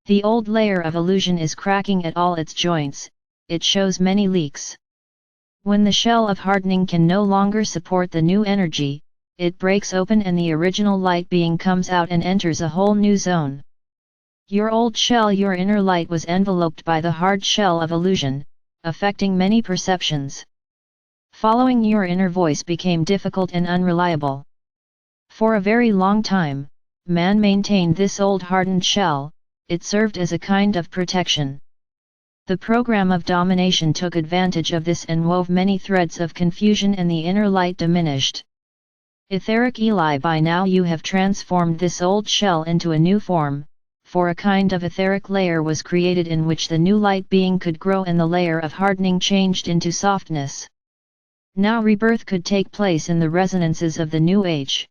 The old layer of illusion is cracking at all its joints, it shows many leaks. When the shell of hardening can no longer support the new energy, it breaks open and the original light being comes out and enters a whole new zone. Your old shell, your inner light, was enveloped by the hard shell of illusion, affecting many perceptions. Following your inner voice became difficult and unreliable. For a very long time, man maintained this old hardened shell, it served as a kind of protection. The program of domination took advantage of this and wove many threads of confusion, and the inner light diminished. Etheric Eli, by now you have transformed this old shell into a new form, for a kind of etheric layer was created in which the new light being could grow and the layer of hardening changed into softness. Now rebirth could take place in the resonances of the new age.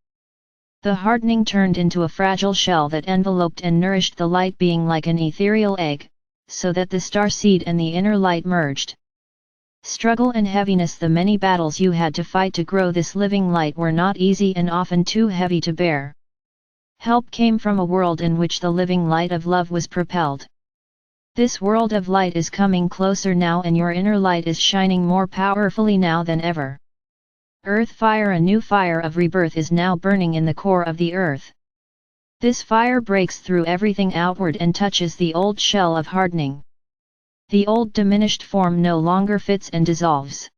The hardening turned into a fragile shell that enveloped and nourished the light being like an ethereal egg, so that the star seed and the inner light merged. Struggle and heaviness. The many battles you had to fight to grow this living light were not easy and often too heavy to bear. Help came from a world in which the living light of love was propelled. This world of light is coming closer now, and your inner light is shining more powerfully now than ever. Earth fire, a new fire of rebirth, is now burning in the core of the earth. This fire breaks through everything outward and touches the old shell of hardening. The old diminished form no longer fits and dissolves.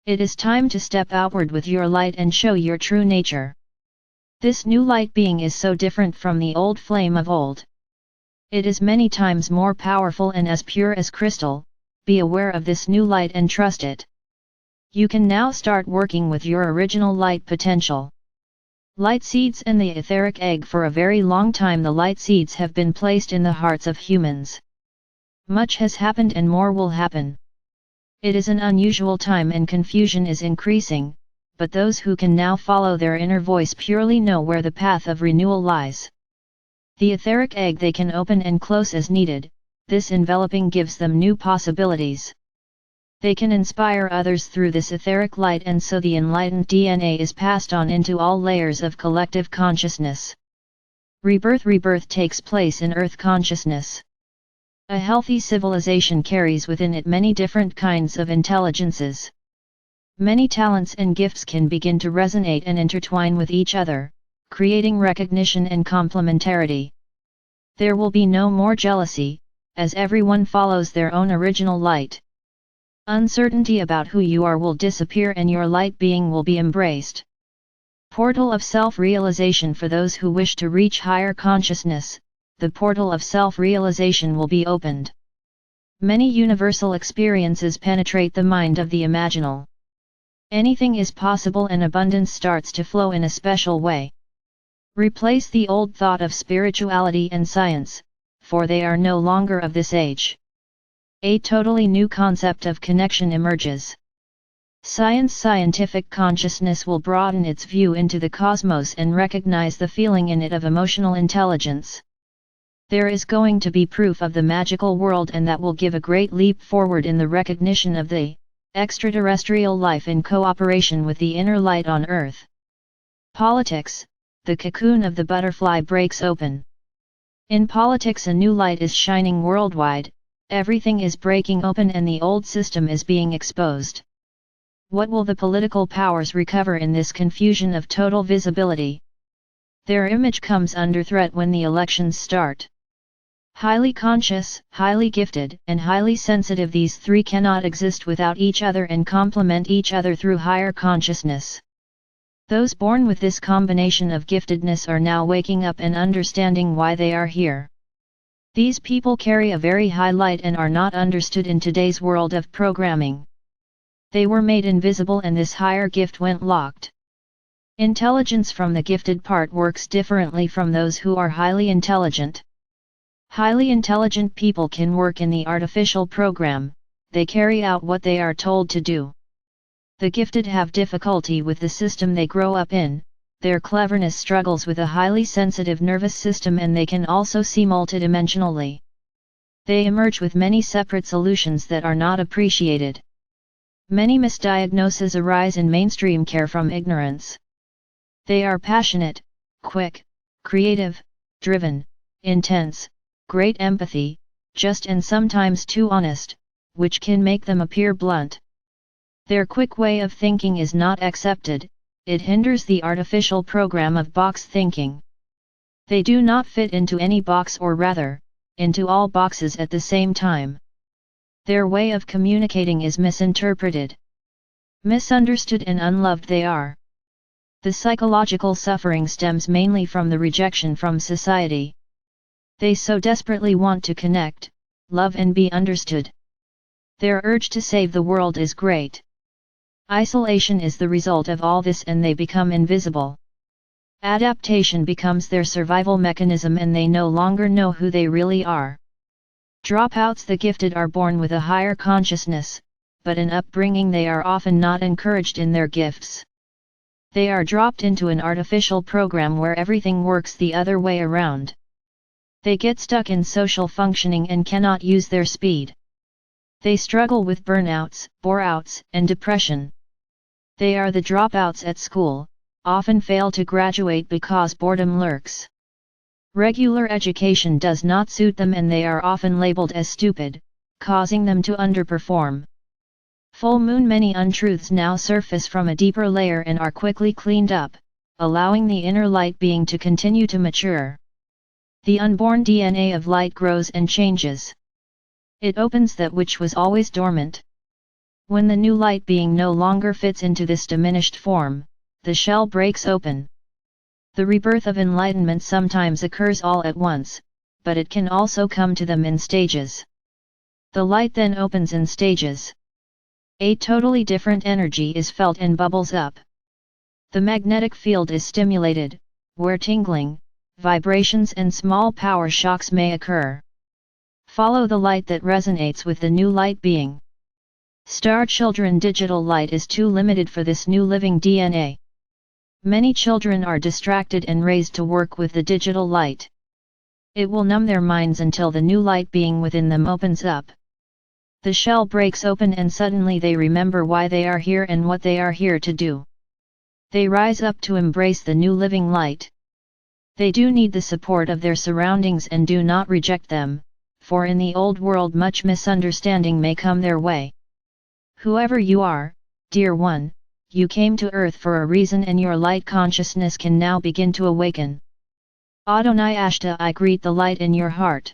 It is time to step outward with your light and show your true nature. This new light being is so different from the old flame of old. It is many times more powerful and as pure as crystal. Be aware of this new light and trust it. You can now start working with your original light potential. Light seeds and the etheric egg. For a very long time the light seeds have been placed in the hearts of humans. Much has happened and more will happen. It is an unusual time and confusion is increasing, but those who can now follow their inner voice purely know where the path of renewal lies. The etheric egg they can open and close as needed, this enveloping gives them new possibilities. They can inspire others through this etheric light, and so the enlightened DNA is passed on into all layers of collective consciousness. Rebirth takes place in earth consciousness. A healthy civilization carries within it many different kinds of intelligences. Many talents and gifts can begin to resonate and intertwine with each other, creating recognition and complementarity. There will be no more jealousy, as everyone follows their own original light. Uncertainty about who you are will disappear and your light being will be embraced. Portal of self-realization. For those who wish to reach higher consciousness, the portal of self-realization will be opened. Many universal experiences penetrate the mind of the imaginal. Anything is possible and abundance starts to flow in a special way. Replace the old thought of spirituality and science, for they are no longer of this age. A totally new concept of connection emerges. Scientific consciousness will broaden its view into the cosmos and recognize the feeling in it of emotional intelligence. There is going to be proof of the magical world, and that will give a great leap forward in the recognition of the extraterrestrial life in cooperation with the inner light on Earth. Politics, the cocoon of the butterfly breaks open. In politics a new light is shining worldwide. Everything is breaking open and the old system is being exposed. What will the political powers recover in this confusion of total visibility? Their image comes under threat when the elections start. Highly conscious, highly gifted, and highly sensitive, these three cannot exist without each other and complement each other through higher consciousness. Those born with this combination of giftedness are now waking up and understanding why they are here. These people carry a very high light and are not understood in today's world of programming. They were made invisible and this higher gift went locked. Intelligence from the gifted part works differently from those who are highly intelligent. Highly intelligent people can work in the artificial program, they carry out what they are told to do. The gifted have difficulty with the system they grow up in. Their cleverness struggles with a highly sensitive nervous system, and they can also see multidimensionally. They emerge with many separate solutions that are not appreciated. Many misdiagnoses arise in mainstream care from ignorance. They are passionate, quick, creative, driven, intense, great empathy, just and sometimes too honest, which can make them appear blunt. Their quick way of thinking is not accepted, it hinders the artificial program of box thinking. They do not fit into any box, or rather, into all boxes at the same time. Their way of communicating is misinterpreted. Misunderstood and unloved they are. The psychological suffering stems mainly from the rejection from society. They so desperately want to connect, love and be understood. Their urge to save the world is great. Isolation is the result of all this and they become invisible. Adaptation becomes their survival mechanism and they no longer know who they really are. Dropouts the gifted are born with a higher consciousness, but in upbringing they are often not encouraged in their gifts. They are dropped into an artificial program where everything works the other way around. They get stuck in social functioning and cannot use their speed. They struggle with burnouts, bore-outs, and depression. They are the dropouts at school, often fail to graduate because boredom lurks. Regular education does not suit them and they are often labeled as stupid, causing them to underperform. Full moon. Many untruths now surface from a deeper layer and are quickly cleaned up, allowing the inner light being to continue to mature. The unborn DNA of light grows and changes. It opens that which was always dormant. When the new light being no longer fits into this diminished form, the shell breaks open. The rebirth of enlightenment sometimes occurs all at once, but it can also come to them in stages. The light then opens in stages. A totally different energy is felt and bubbles up. The magnetic field is stimulated, where tingling, vibrations and small power shocks may occur. Follow the light that resonates with the new light being. Star children. Digital light is too limited for this new living DNA. Many children are distracted and raised to work with the digital light. It will numb their minds until the new light being within them opens up. The shell breaks open and suddenly they remember why they are here and what they are here to do. They rise up to embrace the new living light. They do need the support of their surroundings and do not reject them, for in the old world much misunderstanding may come their way. Whoever you are, dear one, you came to earth for a reason and your light consciousness can now begin to awaken. Adonai Ashtar, I greet the light in your heart.